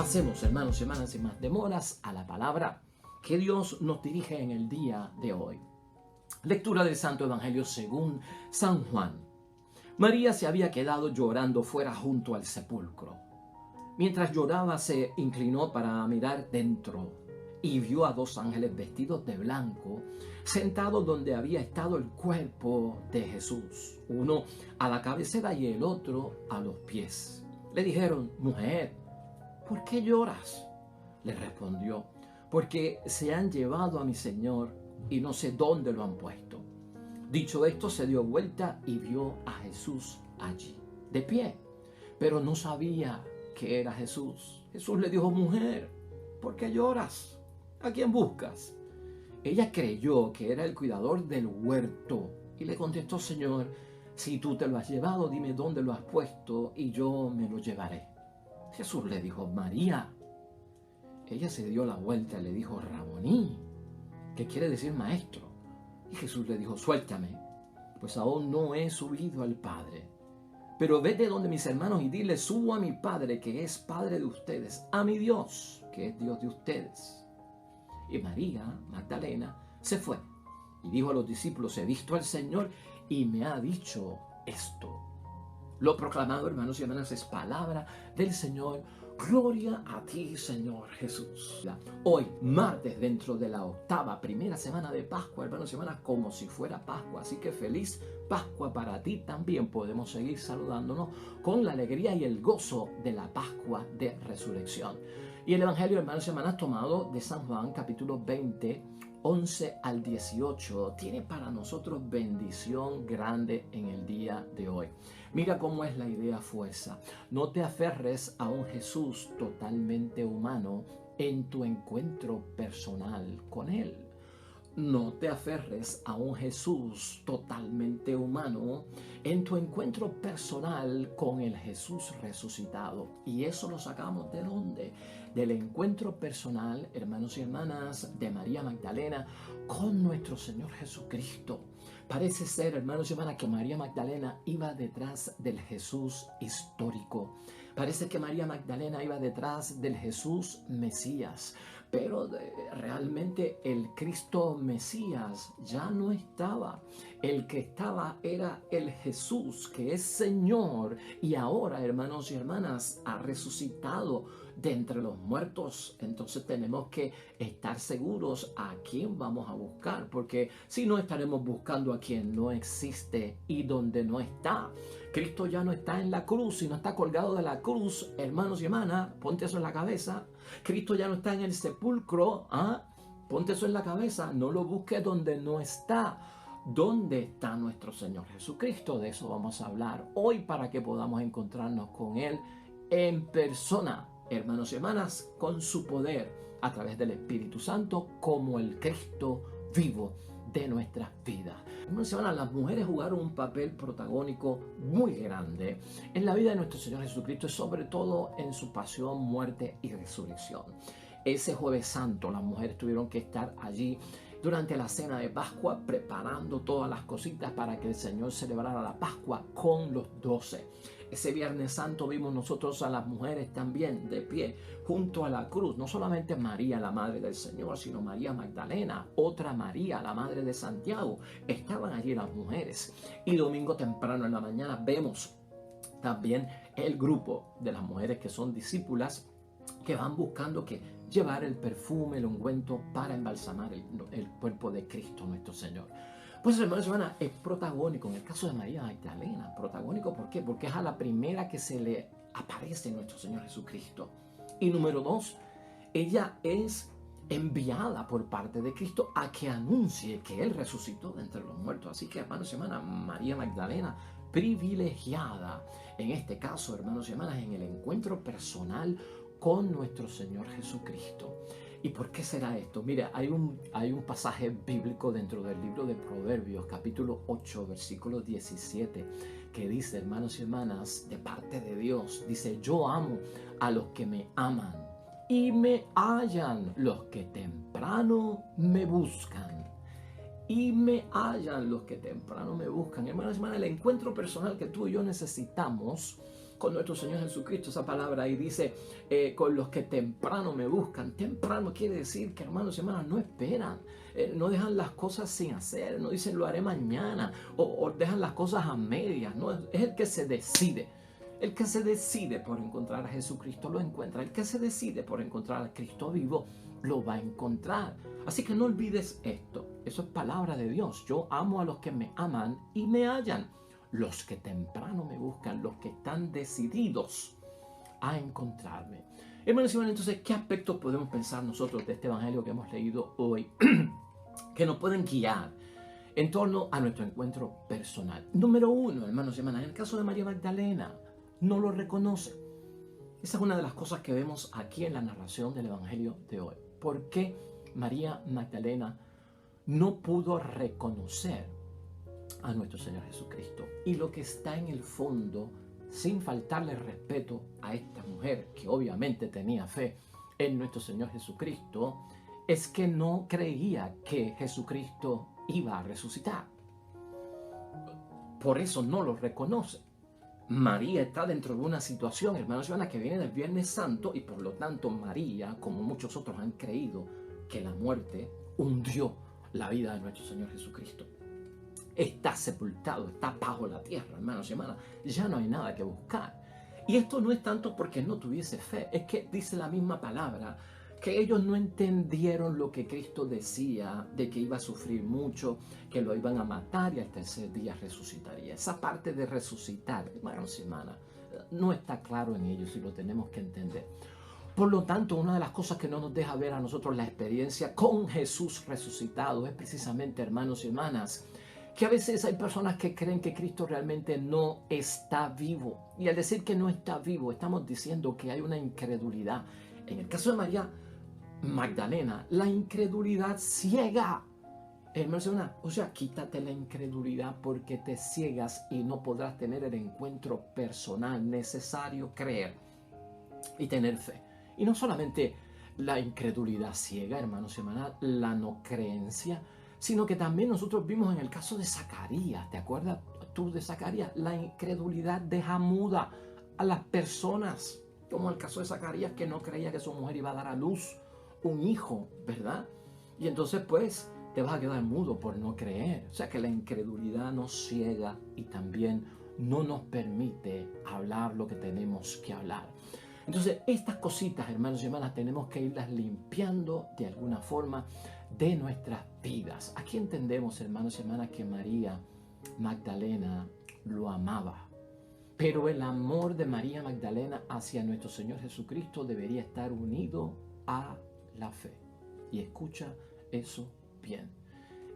Pasemos, hermanos y hermanas, sin más demoras, a la palabra que Dios nos dirige en el día de hoy. Lectura del Santo Evangelio según San Juan. María se había quedado llorando fuera junto al sepulcro. Mientras lloraba, se inclinó para mirar dentro y vio a dos ángeles vestidos de blanco, sentados donde había estado el cuerpo de Jesús, uno a la cabecera y el otro a los pies. Le dijeron: mujer, ¿por qué lloras? Le respondió: porque se han llevado a mi Señor y no sé dónde lo han puesto. Dicho esto, se dio vuelta y vio a Jesús allí, de pie, pero no sabía que era Jesús. Jesús le dijo: mujer, ¿por qué lloras? ¿A quién buscas? Ella creyó que era el cuidador del huerto y le contestó: Señor, si tú te lo has llevado, dime dónde lo has puesto y yo me lo llevaré. Jesús le dijo: María. Ella se dio la vuelta y le dijo: Raboní, que quiere decir maestro. Y Jesús le dijo: suéltame, pues aún no he subido al Padre. Pero vete donde mis hermanos y dile: subo a mi Padre, que es Padre de ustedes, a mi Dios, que es Dios de ustedes. Y María Magdalena se fue y dijo a los discípulos: he visto al Señor y me ha dicho esto. Lo proclamado, hermanos y hermanas, es palabra del Señor. Gloria a ti, Señor Jesús. Hoy, martes, dentro de la primera semana de Pascua, hermanos y hermanas, como si fuera Pascua. Así que feliz Pascua para ti también. Podemos seguir saludándonos con la alegría y el gozo de la Pascua de Resurrección. Y el Evangelio, hermanos y hermanas, tomado de San Juan, capítulo 20, 11 al 18, tiene para nosotros bendición grande en el día de hoy. Mira cómo es la idea fuerza. No te aferres a un Jesús totalmente humano en tu encuentro personal con Él. No te aferres a un Jesús totalmente humano en tu encuentro personal con el Jesús resucitado. Y eso lo sacamos ¿de dónde? Del encuentro personal, hermanos y hermanas, de María Magdalena con nuestro Señor Jesucristo. Parece ser, hermanos y hermanas, que María Magdalena iba detrás del Jesús histórico. Parece que María Magdalena iba detrás del Jesús Mesías. Pero realmente el Cristo Mesías ya no estaba. El que estaba era el Jesús, que es Señor, y ahora, hermanos y hermanas, ha resucitado de entre los muertos. Entonces tenemos que estar seguros a quién vamos a buscar, porque si no, estaremos buscando a quien no existe y donde no está. Cristo ya no está en la cruz y no está colgado de la cruz, hermanos y hermanas, ponte eso en la cabeza. Cristo ya no está en el sepulcro, ponte eso en la cabeza, no lo busques donde no está. ¿Dónde está nuestro Señor Jesucristo? De eso vamos a hablar hoy para que podamos encontrarnos con Él en persona, hermanos y hermanas, con su poder a través del Espíritu Santo como el Cristo vivo de nuestras vidas. Hermanos y hermanas, las mujeres jugaron un papel protagónico muy grande en la vida de nuestro Señor Jesucristo y sobre todo en su pasión, muerte y resurrección. Ese Jueves Santo las mujeres tuvieron que estar allí durante la cena de Pascua preparando todas las cositas para que el Señor celebrara la Pascua con los 12. Ese Viernes Santo vimos nosotros a las mujeres también de pie junto a la cruz. No solamente María, la madre del Señor, sino María Magdalena, otra María, la madre de Santiago. Estaban allí las mujeres. Y domingo temprano en la mañana vemos también el grupo de las mujeres que son discípulas que van buscando llevar el perfume, el ungüento para embalsamar el cuerpo de Cristo nuestro Señor. Pues, hermanos y hermanas, es protagónico en el caso de María Magdalena. Protagónico, ¿por qué? Porque es a la primera que se le aparece nuestro Señor Jesucristo. Y número 2, ella es enviada por parte de Cristo a que anuncie que Él resucitó de entre los muertos. Así que, hermanos y hermanas, María Magdalena, privilegiada en este caso, hermanos y hermanas, en el encuentro personal con nuestro Señor Jesucristo. ¿Y por qué será esto? Mira, hay un pasaje bíblico dentro del libro de Proverbios, capítulo 8, versículo 17, que dice, hermanos y hermanas, de parte de Dios, dice: yo amo a los que me aman y me hallan los que temprano me buscan. Y me hallan los que temprano me buscan. Hermanos y hermanas, el encuentro personal que tú y yo necesitamos con nuestro Señor Jesucristo. Esa palabra ahí dice, con los que temprano me buscan. Temprano quiere decir que, hermanos y hermanas, no esperan, no dejan las cosas sin hacer, no dicen lo haré mañana, o dejan las cosas a medias. No, es el que se decide. El que se decide por encontrar a Jesucristo lo encuentra. El que se decide por encontrar a Cristo vivo lo va a encontrar. Así que no olvides esto. Eso es palabra de Dios. Yo amo a los que me aman y me hallan. Los que temprano me buscan, los que están decididos a encontrarme. Hermanos y hermanas, entonces, ¿qué aspectos podemos pensar nosotros de este evangelio que hemos leído hoy que nos pueden guiar en torno a nuestro encuentro personal? Número uno, hermanos y hermanas, en el caso de María Magdalena, no lo reconoce. Esa es una de las cosas que vemos aquí en la narración del evangelio de hoy. ¿Por qué María Magdalena no pudo reconocer a nuestro Señor Jesucristo? Y lo que está en el fondo, sin faltarle respeto a esta mujer que obviamente tenía fe en nuestro Señor Jesucristo, es que no creía que Jesucristo iba a resucitar. Por eso no lo reconoce. María está dentro de una situación, hermanos y hermanas, que viene del Viernes Santo, y por lo tanto María, como muchos otros, han creído que la muerte hundió la vida de nuestro Señor Jesucristo. Está sepultado, está bajo la tierra, hermanos y hermanas. Ya no hay nada que buscar. Y esto no es tanto porque no tuviese fe, es que dice la misma palabra, que ellos no entendieron lo que Cristo decía, de que iba a sufrir mucho, que lo iban a matar y al tercer día resucitaría. Esa parte de resucitar, hermanos y hermanas, no está claro en ellos y lo tenemos que entender. Por lo tanto, una de las cosas que no nos deja ver a nosotros la experiencia con Jesús resucitado es precisamente, hermanos y hermanas, que a veces hay personas que creen que Cristo realmente no está vivo. Y al decir que no está vivo, estamos diciendo que hay una incredulidad. En el caso de María Magdalena, la incredulidad ciega. O sea, quítate la incredulidad porque te ciegas y no podrás tener el encuentro personal necesario, creer y tener fe. Y no solamente la incredulidad ciega, hermanos y hermanas, la no creencia, sino que también nosotros vimos en el caso de Zacarías, ¿te acuerdas tú de Zacarías? La incredulidad deja muda a las personas, como el caso de Zacarías, que no creía que su mujer iba a dar a luz un hijo, ¿verdad? Y entonces pues te vas a quedar mudo por no creer. O sea que la incredulidad nos ciega y también no nos permite hablar lo que tenemos que hablar. Entonces estas cositas, hermanos y hermanas, tenemos que irlas limpiando de alguna forma de nuestras vidas. Aquí entendemos, hermanos y hermanas, que María Magdalena lo amaba. Pero el amor de María Magdalena hacia nuestro Señor Jesucristo debería estar unido a la fe. Y escucha eso bien.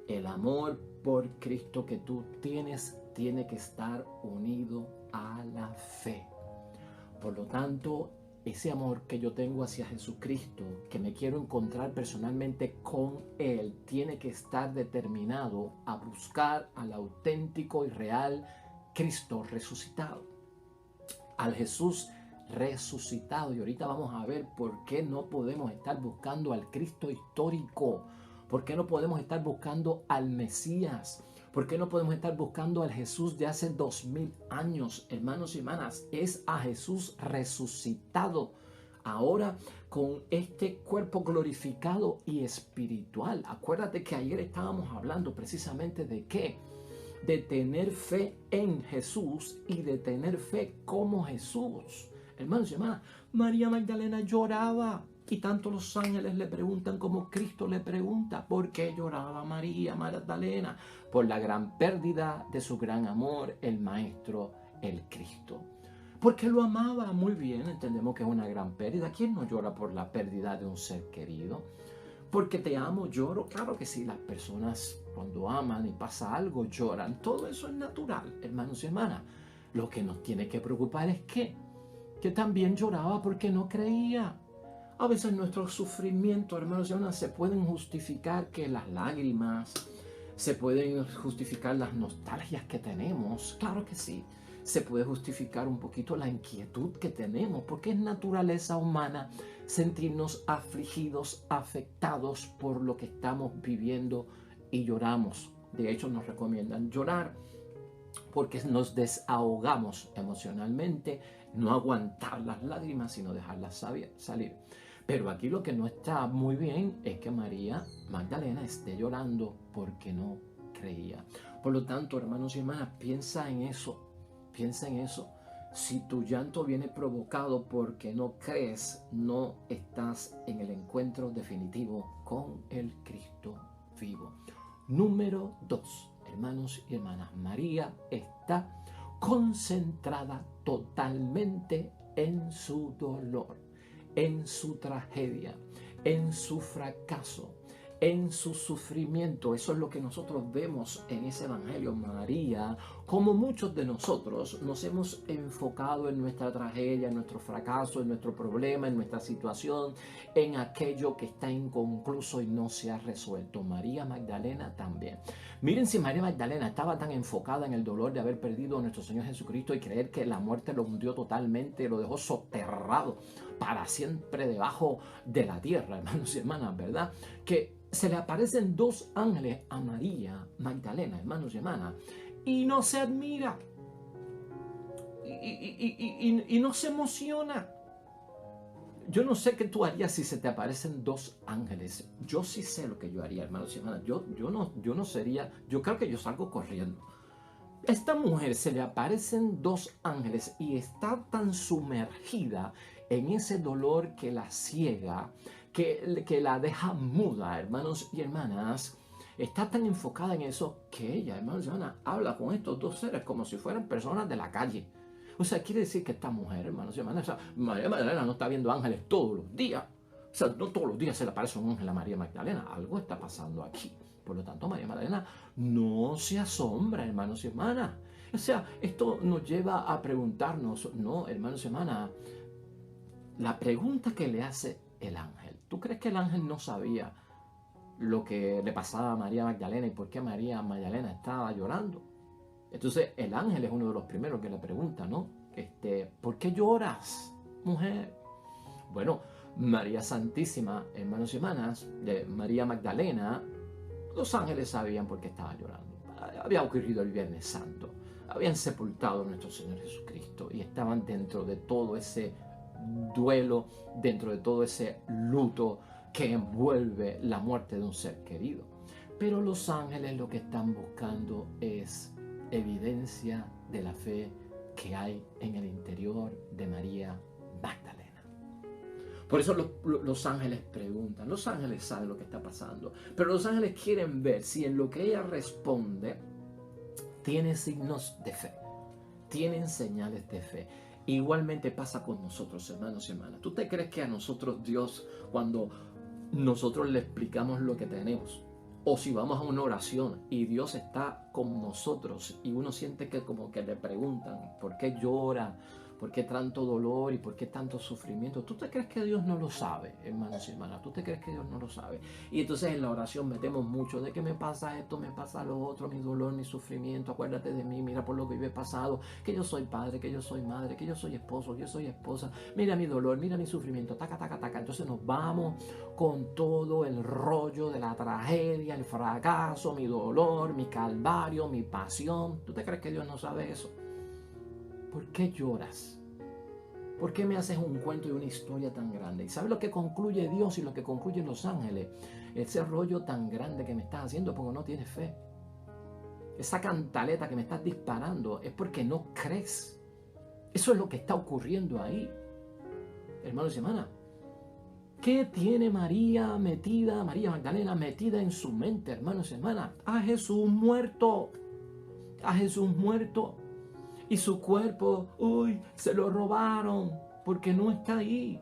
El amor por Cristo que tú tienes tiene que estar unido a la fe. Por lo tanto, ese amor que yo tengo hacia Jesucristo, que me quiero encontrar personalmente con Él, tiene que estar determinado a buscar al auténtico y real Cristo resucitado. Al Jesús resucitado. Y ahorita vamos a ver por qué no podemos estar buscando al Cristo histórico. ¿Por qué no podemos estar buscando al Mesías? ¿Por qué no podemos estar buscando al Jesús de hace 2000 años? Hermanos y hermanas, es a Jesús resucitado. Ahora con este cuerpo glorificado y espiritual. Acuérdate que ayer estábamos hablando precisamente de qué. De tener fe en Jesús y de tener fe como Jesús. Hermanos y hermanas, María Magdalena lloraba. Y tanto los ángeles le preguntan como Cristo le pregunta, ¿por qué lloraba María Magdalena? Por la gran pérdida de su gran amor, el Maestro, el Cristo. Porque lo amaba muy bien, entendemos que es una gran pérdida. ¿Quién no llora por la pérdida de un ser querido? Porque te amo, lloro. Claro que sí, las personas cuando aman y pasa algo lloran. Todo eso es natural, hermanos y hermanas. Lo que nos tiene que preocupar es que también lloraba porque no creía. A veces nuestros sufrimientos, hermanos y hermanas, se pueden justificar que las lágrimas, se pueden justificar las nostalgias que tenemos. Claro que sí. Se puede justificar un poquito la inquietud que tenemos, porque es naturaleza humana sentirnos afligidos, afectados por lo que estamos viviendo y lloramos. De hecho, nos recomiendan llorar. porque nos desahogamos emocionalmente, no aguantar las lágrimas, sino dejarlas salir. Pero aquí lo que no está muy bien es que María Magdalena esté llorando porque no creía. Por lo tanto, hermanos y hermanas, piensa en eso, piensa en eso. Si tu llanto viene provocado porque no crees, no estás en el encuentro definitivo con el Cristo vivo. Número 2, hermanos y hermanas, María está concentrada totalmente en su dolor, en su tragedia, en su fracaso, en su sufrimiento. Eso es lo que nosotros vemos en ese evangelio. María, como muchos de nosotros, nos hemos enfocado en nuestra tragedia, en nuestro fracaso, en nuestro problema, en nuestra situación, en aquello que está inconcluso y no se ha resuelto. María Magdalena también. Miren, si María Magdalena estaba tan enfocada en el dolor de haber perdido a nuestro Señor Jesucristo y creer que la muerte lo hundió totalmente, lo dejó soterrado para siempre debajo de la tierra, hermanos y hermanas, ¿verdad? Que se le aparecen dos ángeles a María Magdalena, hermanos y hermanas, y no se admira, y no se emociona. Yo no sé qué tú harías si se te aparecen dos ángeles. Yo sí sé lo que yo haría, hermanos y hermanas. Yo no sería, yo creo que yo salgo corriendo. Esta mujer se le aparecen dos ángeles y está tan sumergida en ese dolor que la ciega, que la deja muda, hermanos y hermanas. Está tan enfocada en eso que ella, hermanos y hermanas, habla con estos dos seres como si fueran personas de la calle. O sea, quiere decir que esta mujer, hermanos y hermanas, o sea, María Magdalena no está viendo ángeles todos los días. O sea, no todos los días se le aparece un ángel a María Magdalena. Algo está pasando aquí. Por lo tanto, María Magdalena no se asombra, hermanos y hermanas. O sea, esto nos lleva a preguntarnos, no, hermanos y hermanas, la pregunta que le hace el ángel. ¿Tú crees que el ángel no sabía lo que le pasaba a María Magdalena y por qué María Magdalena estaba llorando? Entonces el ángel es uno de los primeros que le pregunta, ¿no? ¿Por qué lloras, mujer? Bueno, María Santísima, hermanos y hermanas, de María Magdalena, los ángeles sabían por qué estaba llorando. Había ocurrido el Viernes Santo. Habían sepultado a nuestro Señor Jesucristo y estaban dentro de todo ese duelo, dentro de todo ese luto que envuelve la muerte de un ser querido. Pero los ángeles lo que están buscando es evidencia de la fe que hay en el interior de María Magdalena. Por eso los ángeles preguntan, los ángeles saben lo que está pasando, pero los ángeles quieren ver si en lo que ella responde tiene signos de fe, tienen señales de fe. Igualmente pasa con nosotros, hermanos y hermanas. ¿Tú te crees que a nosotros Dios, cuando nosotros le explicamos lo que tenemos, o si vamos a una oración y Dios está con nosotros y uno siente que como que le preguntan por qué llora, por qué tanto dolor y por qué tanto sufrimiento? ¿Tú te crees que Dios no lo sabe, hermanos y hermanas? ¿Tú te crees que Dios no lo sabe? Y entonces en la oración metemos mucho de que me pasa esto, me pasa lo otro, mi dolor, mi sufrimiento, acuérdate de mí, mira por lo que yo he pasado, que yo soy padre, que yo soy madre, que yo soy esposo, que yo soy esposa, mira mi dolor, mira mi sufrimiento, taca, taca, taca. Entonces nos vamos con todo el rollo de la tragedia, el fracaso, mi dolor, mi calvario, mi pasión. ¿Tú te crees que Dios no sabe eso? ¿Por qué lloras? ¿Por qué me haces un cuento y una historia tan grande? ¿Y sabes lo que concluye Dios y lo que concluyen los ángeles? Ese rollo tan grande que me estás haciendo porque no tienes fe. Esa cantaleta que me estás disparando es porque no crees. Eso es lo que está ocurriendo ahí. Hermanos y hermanas, ¿qué tiene María Magdalena metida en su mente, hermanos y hermanas? A Jesús muerto. A Jesús muerto. Y su cuerpo, se lo robaron porque no está ahí.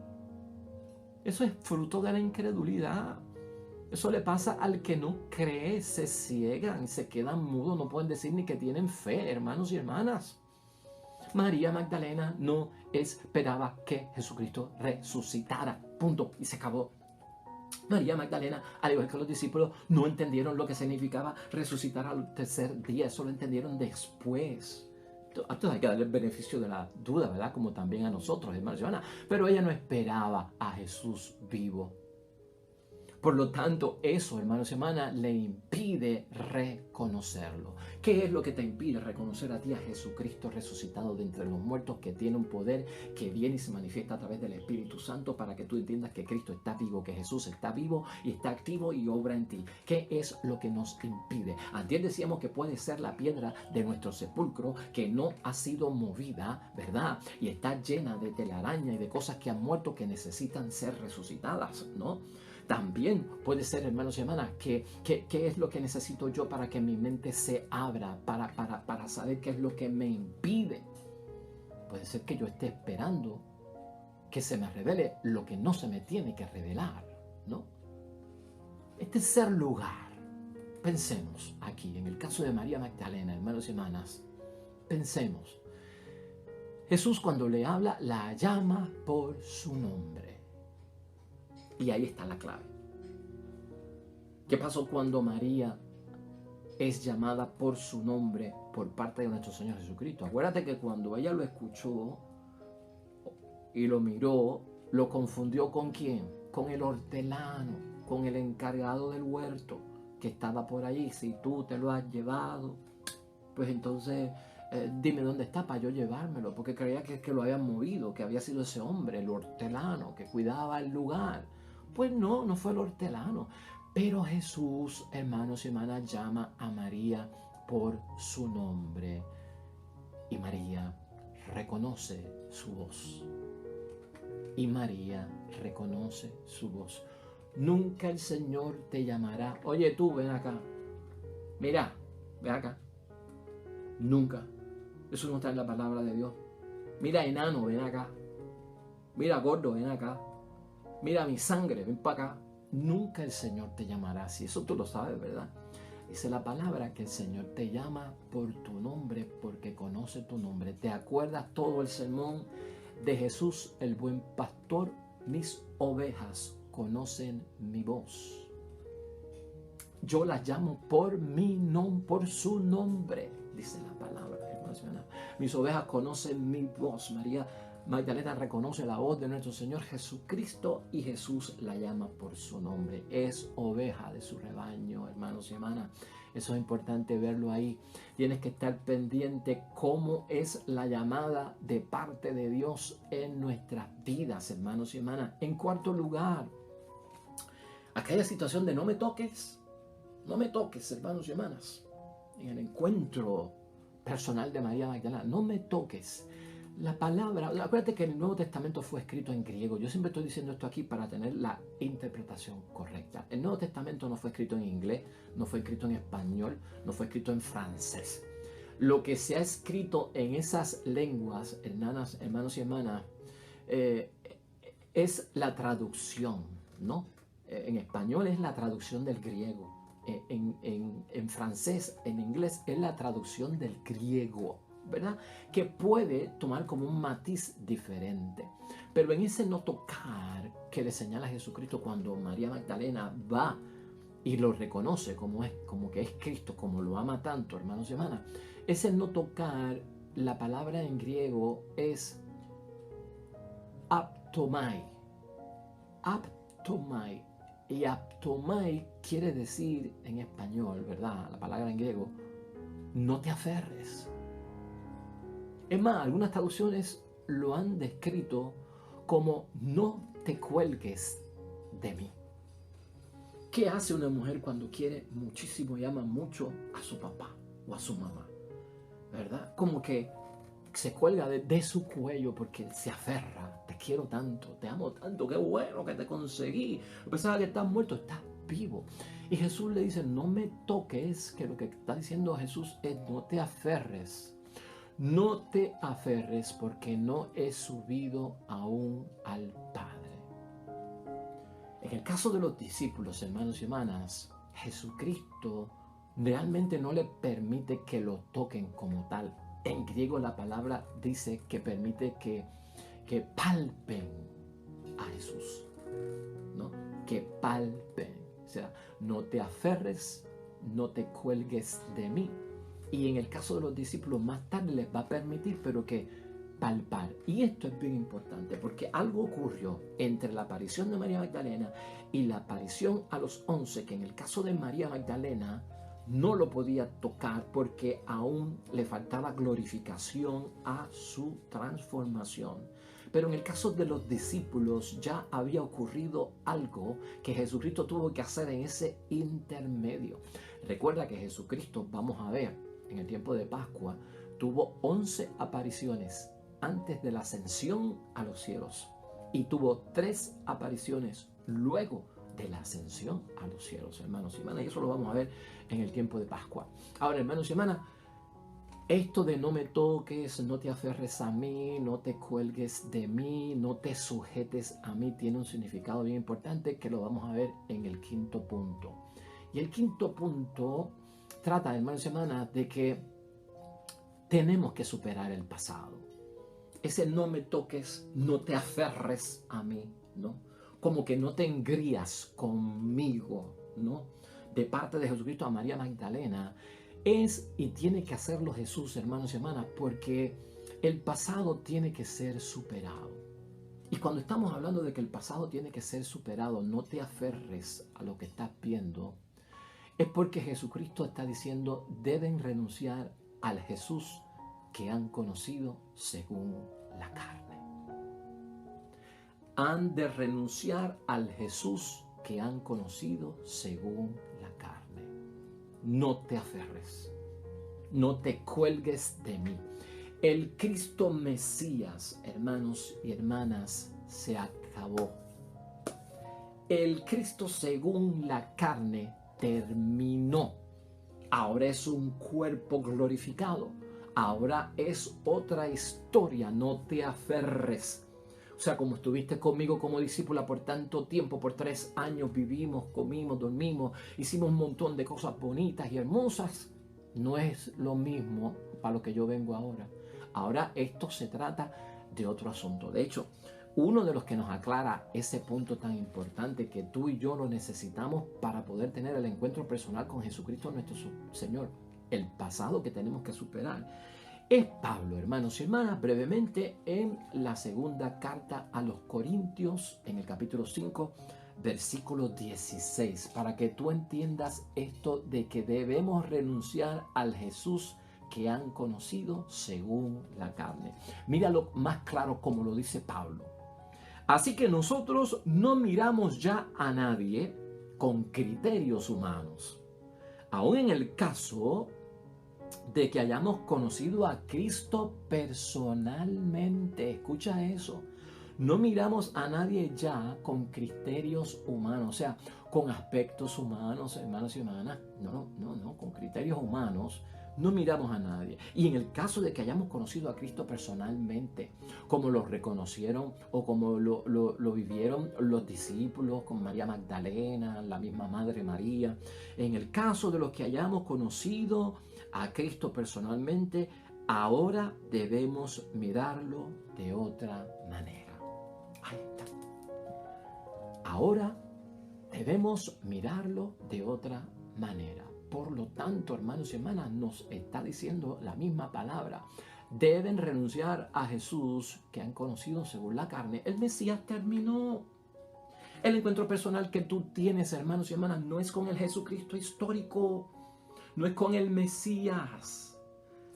Eso es fruto de la incredulidad. Eso le pasa al que no cree, se ciegan, se quedan mudos, no pueden decir ni que tienen fe, hermanos y hermanas. María Magdalena no esperaba que Jesucristo resucitara. Punto. Y se acabó. María Magdalena, al igual que los discípulos, no entendieron lo que significaba resucitar al tercer día. Eso lo entendieron después. Entonces hay que darle el beneficio de la duda, ¿verdad? Como también a nosotros, hermanos y hermanas. Pero ella no esperaba a Jesús vivo. Por lo tanto, eso, hermanos y hermanas, le impide reconocerlo. ¿Qué es lo que te impide reconocer a ti, a Jesucristo resucitado de entre los muertos, que tiene un poder que viene y se manifiesta a través del Espíritu Santo para que tú entiendas que Cristo está vivo, que Jesús está vivo y está activo y obra en ti? ¿Qué es lo que nos impide? Antes decíamos que puede ser la piedra de nuestro sepulcro que no ha sido movida, ¿verdad? Y está llena de telaraña y de cosas que han muerto que necesitan ser resucitadas, ¿no? También puede ser, hermanos y hermanas, ¿qué es lo que necesito yo para que mi mente se abra, para saber qué es lo que me impide? Puede ser que yo esté esperando que se me revele lo que no se me tiene que revelar, ¿no? Este tercer lugar, pensemos aquí, en el caso de María Magdalena, hermanos y hermanas, pensemos. Jesús, cuando le habla, la llama por su nombre. Y ahí está la clave. ¿Qué pasó cuando María es llamada por su nombre por parte de nuestro Señor Jesucristo? Acuérdate que cuando ella lo escuchó y lo miró, lo confundió ¿con quién? Con el hortelano, con el encargado del huerto que estaba por allí. Si tú te lo has llevado, pues entonces dime dónde está para yo llevármelo, porque creía que lo habían movido, que había sido ese hombre, el hortelano, que cuidaba el lugar. Pues no, no fue el hortelano. Pero Jesús, hermanos y hermanas, llama a María por su nombre. Y María reconoce su voz. Y María reconoce su voz. Nunca el Señor te llamará, oye tú, ven acá. Mira, ven acá. Nunca. Eso no está en la palabra de Dios. Mira, enano, ven acá. Mira, gordo, ven acá. Mira mi sangre, ven para acá. Nunca el Señor te llamará así. Eso tú lo sabes, ¿verdad? Dice la palabra que el Señor te llama por tu nombre porque conoce tu nombre. ¿Te acuerdas todo el sermón de Jesús, el buen pastor? Mis ovejas conocen mi voz. Yo las llamo por mi nombre, por su nombre, dice la palabra. Mis ovejas conocen mi voz. María Magdalena reconoce la voz de nuestro Señor Jesucristo y Jesús la llama por su nombre. Es oveja de su rebaño, hermanos y hermanas. Eso es importante verlo ahí. Tienes que estar pendiente cómo es la llamada de parte de Dios en nuestras vidas, hermanos y hermanas. En cuarto lugar, aquella situación de no me toques, hermanos y hermanas. En el encuentro personal de María Magdalena, no me toques. La palabra, acuérdate que el Nuevo Testamento fue escrito en griego. Yo siempre estoy diciendo esto aquí para tener la interpretación correcta. El Nuevo Testamento no fue escrito en inglés, no fue escrito en español, no fue escrito en francés. Lo que se ha escrito en esas lenguas, hermanos y hermanas, es la traducción, ¿no? En español es la traducción del griego. En francés, en inglés, es la traducción del griego, ¿verdad? Que puede tomar como un matiz diferente. Pero en ese no tocar que le señala Jesucristo cuando María Magdalena va y lo reconoce como que es Cristo, como lo ama tanto, hermanos y hermanas, ese no tocar, la palabra en griego es aptomai. Aptomai. Y aptomai quiere decir en español, ¿verdad? La palabra en griego, no te aferres. Es más, algunas traducciones lo han descrito como no te cuelgues de mí. ¿Qué hace una mujer cuando quiere muchísimo y ama mucho a su papá o a su mamá? ¿Verdad? Como que se cuelga de su cuello porque se aferra. Te quiero tanto, te amo tanto, qué bueno que te conseguí. Pensaba que estás muerto, estás vivo. Y Jesús le dice, no me toques, que lo que está diciendo Jesús es no te aferres. No te aferres porque no he subido aún al Padre. En el caso de los discípulos, hermanos y hermanas, Jesucristo realmente no le permite que lo toquen como tal. En griego la palabra dice que permite que palpen a Jesús, ¿no? Que palpen. O sea, no te aferres, no te cuelgues de mí. Y en el caso de los discípulos más tarde les va a permitir, pero que palpar. Y esto es bien importante porque algo ocurrió entre la aparición de María Magdalena y la aparición a los 11, que en el caso de María Magdalena no lo podía tocar porque aún le faltaba glorificación a su transformación. Pero en el caso de los discípulos ya había ocurrido algo que Jesucristo tuvo que hacer en ese intermedio. Recuerda que Jesucristo, vamos a ver, en el tiempo de Pascua, tuvo 11 apariciones antes de la ascensión a los cielos y tuvo 3 apariciones luego de la ascensión a los cielos, hermanos y hermanas, y eso lo vamos a ver en el tiempo de Pascua. Ahora, hermanos y hermanas, esto de no me toques, no te aferres a mí, no te cuelgues de mí, no te sujetes a mí, tiene un significado bien importante que lo vamos a ver en el quinto punto. Y el quinto punto trata, hermanos y hermanas, de que tenemos que superar el pasado. Ese no me toques, no te aferres a mí, ¿no? Como que no te engrías conmigo, ¿no? De parte de Jesucristo a María Magdalena es y tiene que hacerlo Jesús, hermanos y hermanas, porque el pasado tiene que ser superado. Y cuando estamos hablando de que el pasado tiene que ser superado, no te aferres a lo que estás viendo, es porque Jesucristo está diciendo, deben renunciar al Jesús que han conocido según la carne. Han de renunciar al Jesús que han conocido según la carne. No te aferres, no te cuelgues de mí. El Cristo Mesías, hermanos y hermanas, se acabó. El Cristo según la carne terminó. Ahora es un cuerpo glorificado. Ahora es otra historia. No te aferres. O sea, como estuviste conmigo como discípula por tanto tiempo, por 3 años vivimos, comimos, dormimos, hicimos un montón de cosas bonitas y hermosas. No es lo mismo para lo que yo vengo ahora. Ahora esto se trata de otro asunto. De hecho, uno de los que nos aclara ese punto tan importante que tú y yo lo necesitamos para poder tener el encuentro personal con Jesucristo nuestro Señor, el pasado que tenemos que superar, es Pablo, hermanos y hermanas, brevemente en la segunda carta a los Corintios, en el capítulo 5, versículo 16, para que tú entiendas esto de que debemos renunciar al Jesús que han conocido según la carne. Míralo más claro como lo dice Pablo. Así que nosotros no miramos ya a nadie con criterios humanos. Aún en el caso de que hayamos conocido a Cristo personalmente, escucha eso, no miramos a nadie ya con criterios humanos, o sea, con aspectos humanos, hermanos y hermanas, no, con criterios humanos. No miramos a nadie. Y en el caso de que hayamos conocido a Cristo personalmente, como lo reconocieron o como lo vivieron los discípulos con María Magdalena, la misma Madre María, en el caso de los que hayamos conocido a Cristo personalmente, ahora debemos mirarlo de otra manera. Ahí está. Ahora debemos mirarlo de otra manera. Por lo tanto, hermanos y hermanas, nos está diciendo la misma palabra. Deben renunciar a Jesús que han conocido según la carne. El Mesías terminó. El encuentro personal que tú tienes, hermanos y hermanas, no es con el Jesucristo histórico. No es con el Mesías.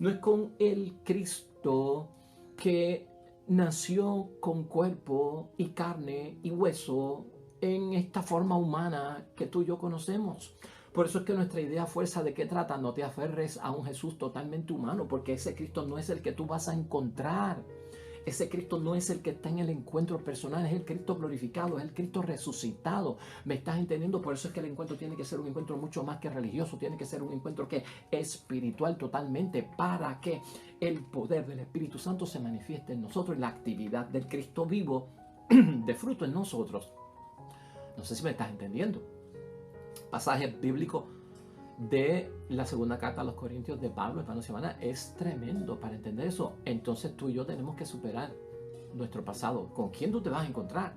No es con el Cristo que nació con cuerpo y carne y hueso en esta forma humana que tú y yo conocemos. Por eso es que nuestra idea fuerza de qué trata, no te aferres a un Jesús totalmente humano, porque ese Cristo no es el que tú vas a encontrar. Ese Cristo no es el que está en el encuentro personal, es el Cristo glorificado, es el Cristo resucitado. ¿Me estás entendiendo? Por eso es que el encuentro tiene que ser un encuentro mucho más que religioso, tiene que ser un encuentro que es espiritual totalmente, para que el poder del Espíritu Santo se manifieste en nosotros y la actividad del Cristo vivo de fruto en nosotros. No sé si me estás entendiendo. Pasaje bíblico de la segunda carta a los Corintios de Pablo, hermanos y hermanas, es tremendo para entender eso. Entonces tú y yo tenemos que superar nuestro pasado. ¿Con quién tú te vas a encontrar?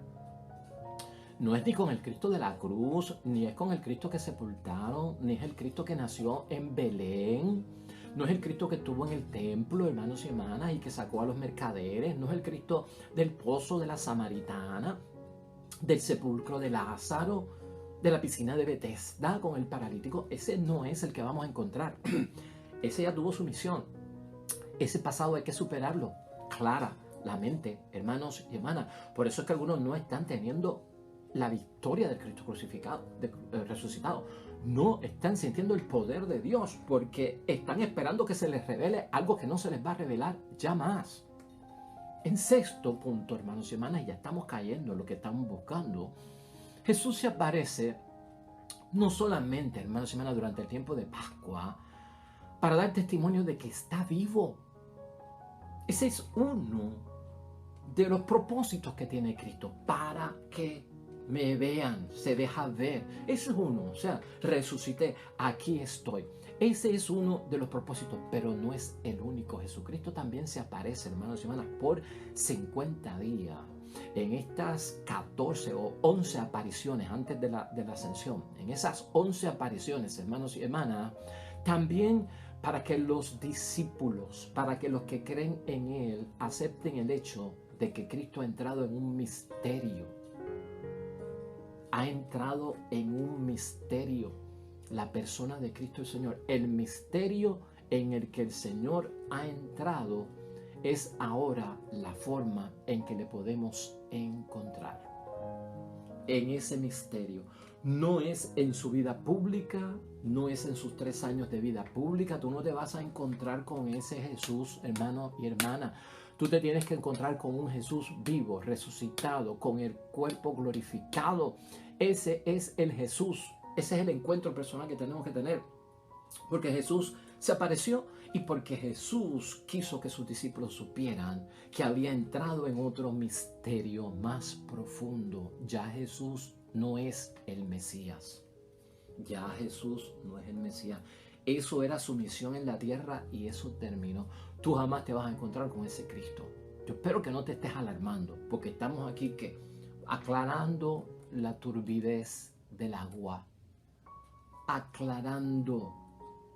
No es ni con el Cristo de la cruz, ni es con el Cristo que sepultaron, ni es el Cristo que nació en Belén. No es el Cristo que estuvo en el templo, hermanos y hermanas, y que sacó a los mercaderes. No es el Cristo del pozo de la Samaritana, del sepulcro de Lázaro, de la piscina de Betesda con el paralítico. Ese no es el que vamos a encontrar. Ese ya tuvo su misión. Ese pasado hay que superarlo. Claramente, hermanos y hermanas. Por eso es que algunos no están teniendo la victoria del Cristo crucificado, resucitado. No están sintiendo el poder de Dios porque están esperando que se les revele algo que no se les va a revelar ya más. En sexto punto, hermanos y hermanas, ya estamos cayendo en lo que estamos buscando. Jesús se aparece no solamente, hermanos y hermanas, durante el tiempo de Pascua, para dar testimonio de que está vivo. Ese es uno de los propósitos que tiene Cristo, para que me vean, se deja ver. Ese es uno, o sea, resucité, aquí estoy. Ese es uno de los propósitos, pero no es el único. Jesucristo también se aparece, hermanos y hermanas, por 50 días. En estas 14 o 11 apariciones antes de la ascensión, en esas 11 apariciones, hermanos y hermanas, también para que los discípulos, para que los que creen en Él, acepten el hecho de que Cristo ha entrado en un misterio. Ha entrado en un misterio. La persona de Cristo el Señor, el misterio en el que el Señor ha entrado, es ahora la forma en que le podemos encontrar. En ese misterio. No es en su vida pública, no es en sus 3 años de vida pública. Tú no te vas a encontrar con ese Jesús, hermano y hermana. Tú te tienes que encontrar con un Jesús vivo, resucitado, con el cuerpo glorificado. Ese es el Jesús. Ese es el encuentro personal que tenemos que tener. Porque Jesús se apareció y porque Jesús quiso que sus discípulos supieran que había entrado en otro misterio más profundo. Ya Jesús no es el Mesías. Ya Jesús no es el Mesías. Eso era su misión en la tierra y eso terminó. Tú jamás te vas a encontrar con ese Cristo. Yo espero que no te estés alarmando, porque estamos aquí aclarando la turbidez del agua, aclarando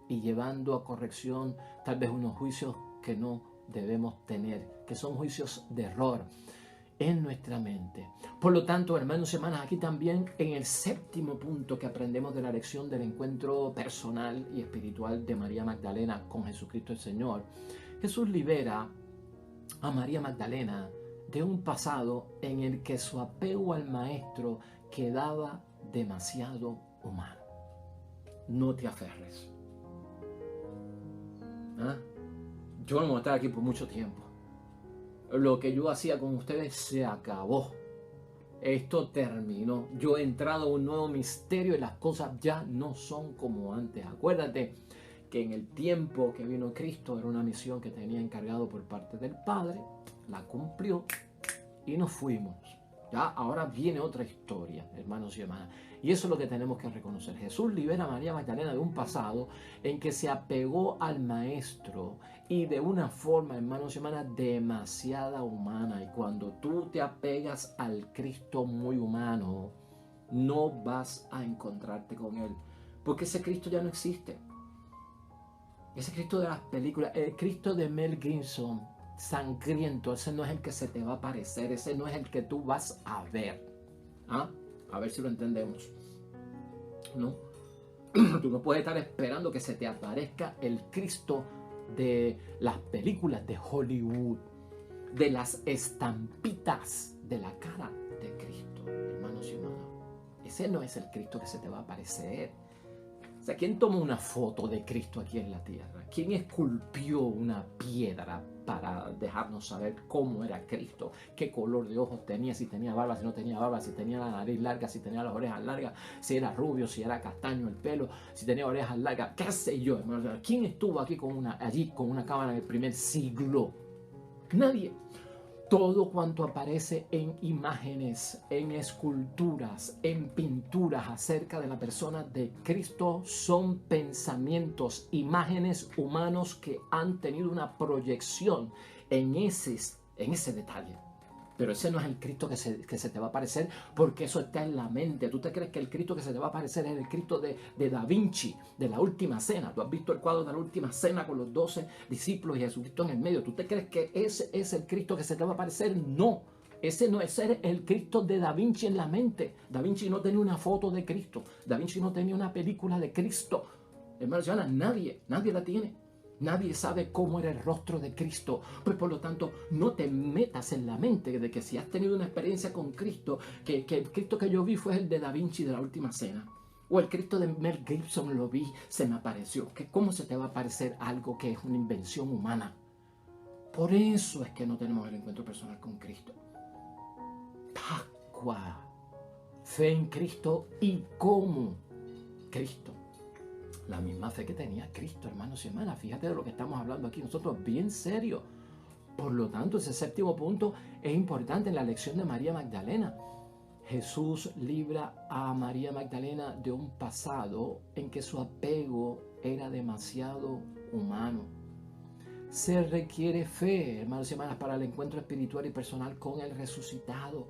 y llevando a corrección tal vez unos juicios que no debemos tener, que son juicios de error en nuestra mente. Por lo tanto, hermanos y hermanas, aquí también en el séptimo punto que aprendemos de la lección del encuentro personal y espiritual de María Magdalena con Jesucristo el Señor, Jesús libera a María Magdalena de un pasado en el que su apego al Maestro quedaba demasiado humano. No te aferres. Yo no voy a estar aquí por mucho tiempo. Lo que yo hacía con ustedes se acabó. Esto terminó. Yo he entrado a un nuevo misterio y las cosas ya no son como antes. Acuérdate que en el tiempo que vino Cristo era una misión que tenía encargado por parte del Padre. La cumplió y nos fuimos. Ya ahora viene otra historia, hermanos y hermanas. Y eso es lo que tenemos que reconocer. Jesús libera a María Magdalena de un pasado en que se apegó al Maestro y de una forma, hermanos y hermanas, demasiado humana. Y cuando tú te apegas al Cristo muy humano, no vas a encontrarte con Él. Porque ese Cristo ya no existe. Ese Cristo de las películas, el Cristo de Mel Gibson, sangriento, ese no es el que se te va a aparecer, ese no es el que tú vas a ver. A ver si lo entendemos. ¿No? Tú no puedes estar esperando que se te aparezca el Cristo de las películas de Hollywood, de las estampitas de la cara de Cristo, hermanos y hermanas. Ese no es el Cristo que se te va a aparecer. O sea, ¿quién tomó una foto de Cristo aquí en la tierra? ¿Quién esculpió una piedra para dejarnos saber cómo era Cristo? ¿Qué color de ojos tenía? Si tenía barba, si no tenía barba, si tenía la nariz larga, si tenía las orejas largas, si era rubio, si era castaño el pelo, si tenía orejas largas, qué sé yo, hermano. ¿Quién estuvo aquí allí con una cámara en el primer siglo? Nadie. Todo cuanto aparece en imágenes, en esculturas, en pinturas acerca de la persona de Cristo son pensamientos, imágenes humanos que han tenido una proyección en ese detalle. Pero ese no es el Cristo que se te va a aparecer, porque eso está en la mente. ¿Tú te crees que el Cristo que se te va a aparecer es el Cristo de Da Vinci, de la Última Cena? ¿Tú has visto el cuadro de la Última Cena con los 12 discípulos y Jesucristo en el medio? ¿Tú te crees que ese es el Cristo que se te va a aparecer? No. Ese no es el Cristo de Da Vinci en la mente. Da Vinci no tenía una foto de Cristo. Da Vinci no tenía una película de Cristo. Hermanos y hermanas, nadie la tiene. Nadie sabe cómo era el rostro de Cristo. Pues por lo tanto, no te metas en la mente de que si has tenido una experiencia con Cristo, que el Cristo que yo vi fue el de Da Vinci de la Última Cena. O el Cristo de Mel Gibson lo vi, se me apareció. ¿Cómo se te va a parecer algo que es una invención humana? Por eso es que no tenemos el encuentro personal con Cristo. Pascua. Fe en Cristo y como Cristo. La misma fe que tenía Cristo, hermanos y hermanas. Fíjate de lo que estamos hablando aquí. Nosotros bien serio. Por lo tanto, ese séptimo punto es importante en la lección de María Magdalena. Jesús libra a María Magdalena de un pasado en que su apego era demasiado humano. Se requiere fe, hermanos y hermanas, para el encuentro espiritual y personal con el resucitado.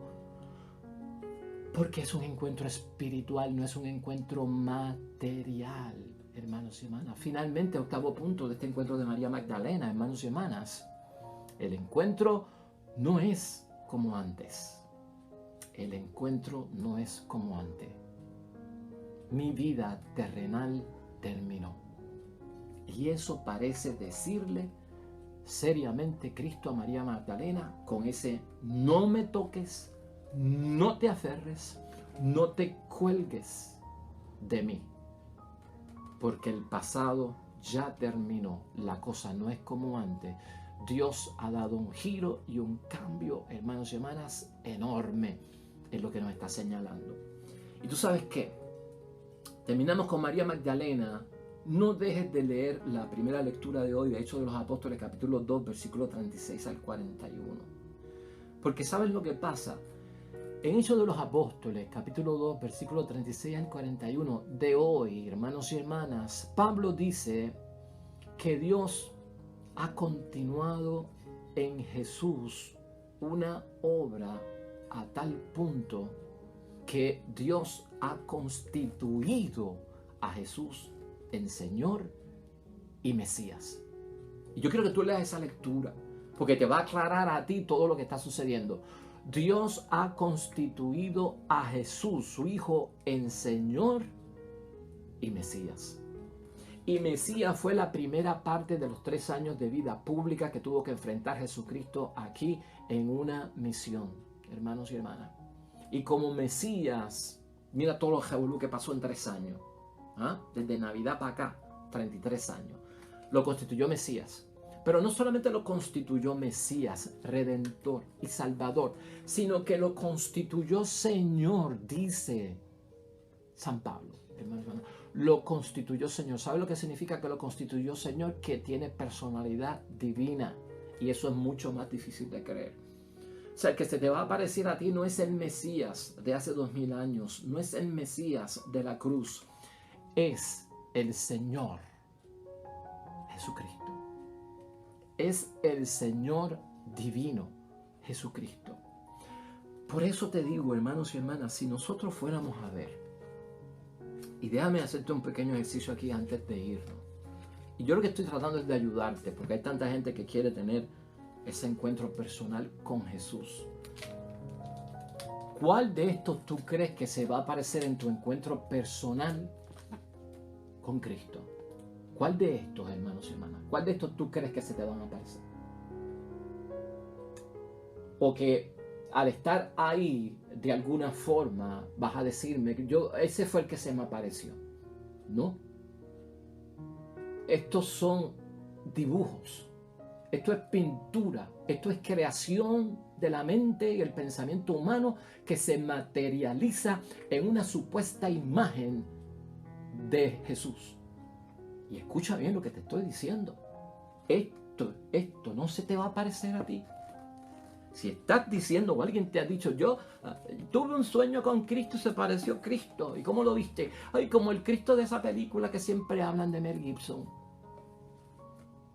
Porque es un encuentro espiritual, no es un encuentro material, hermanos y hermanas. Finalmente, octavo punto de este encuentro de María Magdalena, hermanos y hermanas. El encuentro no es como antes. El encuentro no es como antes. Mi vida terrenal terminó. Y eso parece decirle seriamente Cristo a María Magdalena con ese no me toques, no te aferres, no te cuelgues de mí. Porque el pasado ya terminó. La cosa no es como antes. Dios ha dado un giro y un cambio, hermanos y hermanas, enorme en lo que nos está señalando. Y tú sabes qué, terminamos con María Magdalena. No dejes de leer la primera lectura de hoy de Hechos de los Apóstoles, capítulo 2, versículo 36 al 41. Porque ¿sabes lo que pasa? En Hechos de los Apóstoles, capítulo 2, versículo 36 al 41 de hoy, hermanos y hermanas, Pablo dice que Dios ha continuado en Jesús una obra a tal punto que Dios ha constituido a Jesús en Señor y Mesías. Y yo quiero que tú leas esa lectura, porque te va a aclarar a ti todo lo que está sucediendo. Dios ha constituido a Jesús, su Hijo, en Señor y Mesías. Y Mesías fue la primera parte de los 3 años de vida pública que tuvo que enfrentar Jesucristo aquí en una misión, hermanos y hermanas. Y como Mesías, mira todo lo revolú que pasó en 3 años. Desde Navidad para acá, 33 años. Lo constituyó Mesías. Pero no solamente lo constituyó Mesías, Redentor y Salvador, sino que lo constituyó Señor, dice San Pablo. Hermano, lo constituyó Señor. ¿Sabe lo que significa que lo constituyó Señor? Que tiene personalidad divina. Y eso es mucho más difícil de creer. O sea, el que se te va a aparecer a ti no es el Mesías de hace 2000 años. No es el Mesías de la cruz. Es el Señor Jesucristo. Es el Señor divino, Jesucristo. Por eso te digo, hermanos y hermanas, si nosotros fuéramos a ver, y déjame hacerte un pequeño ejercicio aquí antes de irnos. Y yo lo que estoy tratando es de ayudarte, porque hay tanta gente que quiere tener ese encuentro personal con Jesús. ¿Cuál de estos tú crees que se va a aparecer en tu encuentro personal con Cristo? ¿Cuál de estos, hermanos y hermanas? ¿Cuál de estos tú crees que se te van a aparecer? O que al estar ahí, de alguna forma, vas a decirme, ese fue el que se me apareció. No. Estos son dibujos. Esto es pintura. Esto es creación de la mente y el pensamiento humano que se materializa en una supuesta imagen de Jesús. Y escucha bien lo que te estoy diciendo. Esto no se te va a parecer a ti. Si estás diciendo o alguien te ha dicho, yo tuve un sueño con Cristo y se pareció Cristo. ¿Y cómo lo viste? Ay, como el Cristo de esa película que siempre hablan de Mel Gibson.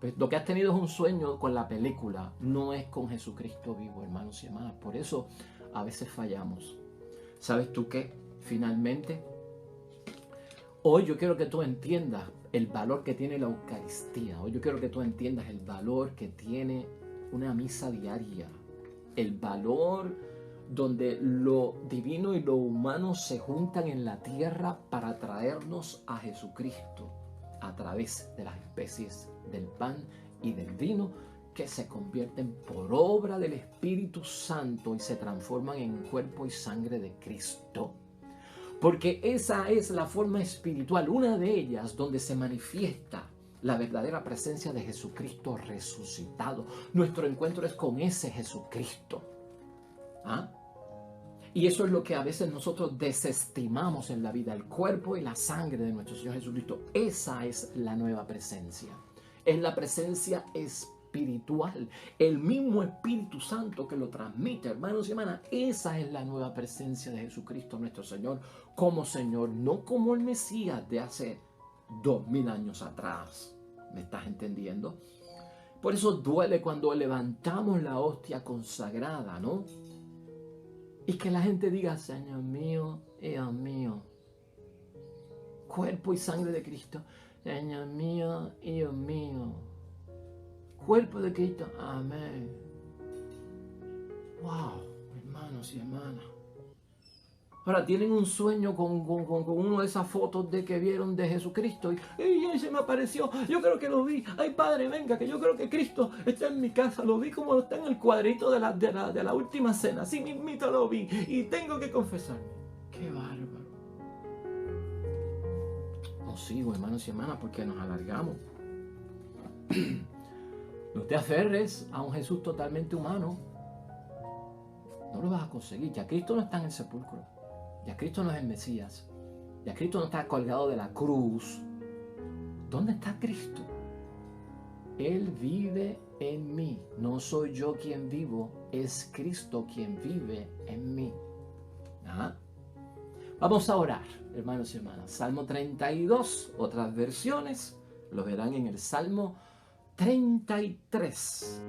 Pues lo que has tenido es un sueño con la película, no es con Jesucristo vivo, hermanos y hermanas. Por eso a veces fallamos. ¿Sabes tú qué? Finalmente, hoy yo quiero que tú entiendas el valor que tiene la Eucaristía. Hoy yo quiero que tú entiendas el valor que tiene una misa diaria. El valor donde lo divino y lo humano se juntan en la tierra para traernos a Jesucristo a través de las especies del pan y del vino, que se convierten por obra del Espíritu Santo y se transforman en cuerpo y sangre de Cristo. Porque esa es la forma espiritual, una de ellas donde se manifiesta la verdadera presencia de Jesucristo resucitado. Nuestro encuentro es con ese Jesucristo. ¿Ah? Y eso es lo que a veces nosotros desestimamos en la vida, el cuerpo y la sangre de nuestro Señor Jesucristo. Esa es la nueva presencia. Es la presencia espiritual. El mismo Espíritu Santo que lo transmite, hermanos y hermanas. Esa es la nueva presencia de Jesucristo nuestro Señor como Señor, no como el Mesías de hace 2000 años atrás. ¿Me estás entendiendo? Por eso duele cuando levantamos la hostia consagrada, ¿no? Y que la gente diga, Señor mío, Dios mío, cuerpo y sangre de Cristo, Señor mío, Dios mío, cuerpo de Cristo, amén. Wow, hermanos y hermanas. Ahora tienen un sueño con una de esas fotos de que vieron de Jesucristo y se me apareció, yo creo que lo vi, ay Padre, venga, que yo creo que Cristo está en mi casa, lo vi como está en el cuadrito de la última cena, así mismito lo vi y tengo que confesarme. ¡Qué bárbaro! No sigo, hermanos y hermanas, porque nos alargamos. No te aferres a un Jesús totalmente humano, no lo vas a conseguir, ya Cristo no está en el sepulcro. Ya Cristo no es el Mesías. Ya Cristo no está colgado de la cruz. ¿Dónde está Cristo? Él vive en mí. No soy yo quien vivo, es Cristo quien vive en mí. ¿Ah? Vamos a orar, hermanos y hermanas. Salmo 32, otras versiones lo verán en el Salmo 33.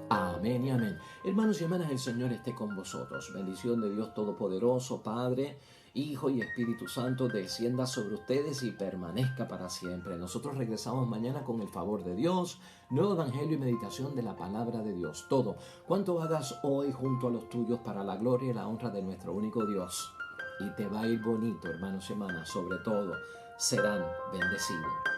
Amén y amén. Hermanos y hermanas, el Señor esté con vosotros. Bendición de Dios Todopoderoso, Padre, Hijo y Espíritu Santo, descienda sobre ustedes y permanezca para siempre. Nosotros regresamos mañana con el favor de Dios, nuevo evangelio y meditación de la palabra de Dios. Todo cuanto hagas hoy junto a los tuyos para la gloria y la honra de nuestro único Dios. Y te va a ir bonito, hermanos y hermanas. Sobre todo, serán bendecidos.